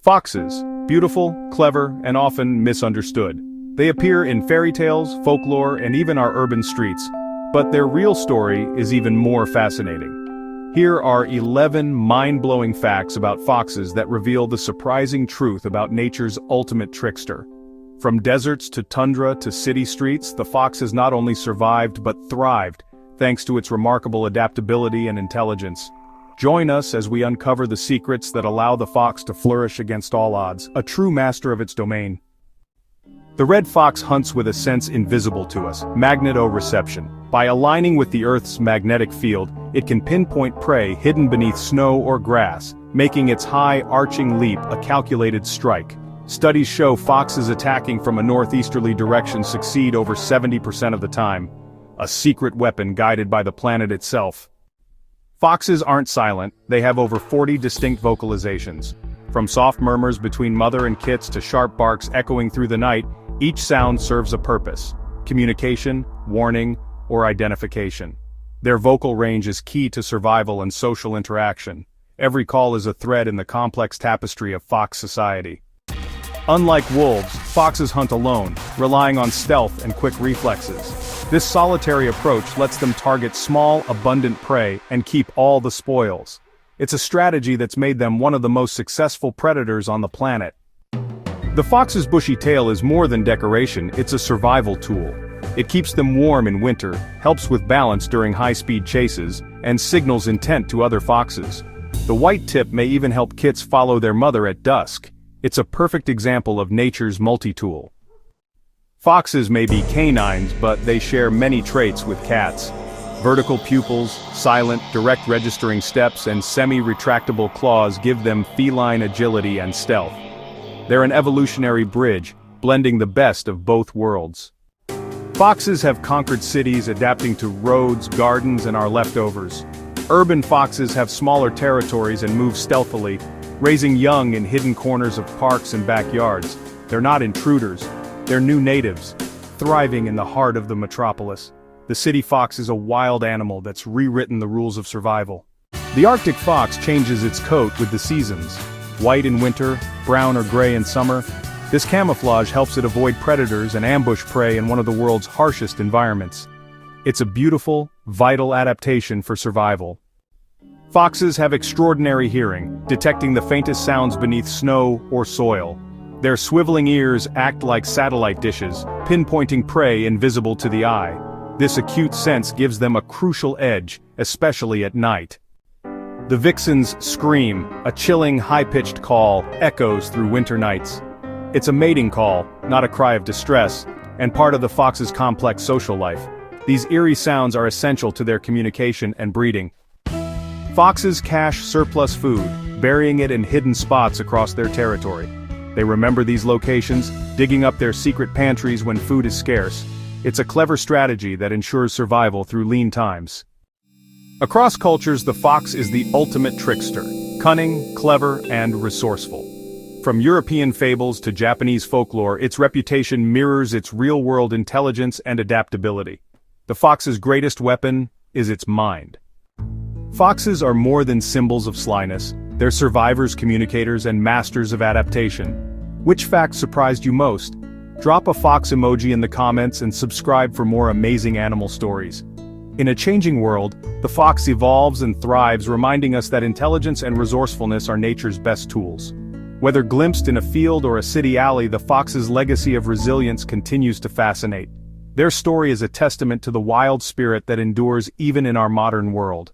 Foxes, beautiful, clever, and often misunderstood. They appear in fairy tales, folklore, and even our urban streets, but their real story is even more fascinating. Here are 11 mind-blowing facts about foxes that reveal the surprising truth about nature's ultimate trickster. From deserts to tundra to city streets, the fox has not only survived but thrived, thanks to its remarkable adaptability and intelligence. Join us as we uncover the secrets that allow the fox to flourish against all odds, a true master of its domain. The red fox hunts with a sense invisible to us, magnetoreception. By aligning with the Earth's magnetic field, it can pinpoint prey hidden beneath snow or grass, making its high, arching leap a calculated strike. Studies show foxes attacking from a northeasterly direction succeed over 70% of the time, a secret weapon guided by the planet itself. Foxes aren't silent, they have over 40 distinct vocalizations. From soft murmurs between mother and kits to sharp barks echoing through the night, each sound serves a purpose: communication, warning, or identification. Their vocal range is key to survival and social interaction. Every call is a thread in the complex tapestry of fox society. Unlike wolves, foxes hunt alone, relying on stealth and quick reflexes. This solitary approach lets them target small, abundant prey and keep all the spoils. It's a strategy that's made them one of the most successful predators on the planet. The fox's bushy tail is more than decoration, it's a survival tool. It keeps them warm in winter, helps with balance during high-speed chases, and signals intent to other foxes. The white tip may even help kits follow their mother at dusk. It's a perfect example of nature's multi-tool. Foxes may be canines, but they share many traits with cats. Vertical pupils, silent, direct registering steps, and semi-retractable claws give them feline agility and stealth. They're an evolutionary bridge, blending the best of both worlds. Foxes have conquered cities, adapting to roads, gardens, and our leftovers. Urban foxes have smaller territories and move stealthily, raising young in hidden corners of parks and backyards. They're not intruders, they're new natives, thriving in the heart of the metropolis. The city fox is a wild animal that's rewritten the rules of survival. The Arctic fox changes its coat with the seasons. White in winter, brown or gray in summer. This camouflage helps it avoid predators and ambush prey in one of the world's harshest environments. It's a beautiful, vital adaptation for survival. Foxes have extraordinary hearing, detecting the faintest sounds beneath snow or soil. Their swiveling ears act like satellite dishes, pinpointing prey invisible to the eye. This acute sense gives them a crucial edge, especially at night. The vixen's scream, a chilling, high-pitched call, echoes through winter nights. It's a mating call, not a cry of distress, and part of the fox's complex social life. These eerie sounds are essential to their communication and breeding. Foxes cache surplus food, burying it in hidden spots across their territory. They remember these locations, digging up their secret pantries when food is scarce. It's a clever strategy that ensures survival through lean times. Across cultures, the fox is the ultimate trickster, cunning, clever, and resourceful. From European fables to Japanese folklore, its reputation mirrors its real-world intelligence and adaptability. The fox's greatest weapon is its mind. Foxes are more than symbols of slyness. They're survivors, communicators, and masters of adaptation. Which fact surprised you most? Drop a fox emoji in the comments and subscribe for more amazing animal stories. In a changing world, the fox evolves and thrives, reminding us that intelligence and resourcefulness are nature's best tools. Whether glimpsed in a field or a city alley, the fox's legacy of resilience continues to fascinate. Their story is a testament to the wild spirit that endures even in our modern world.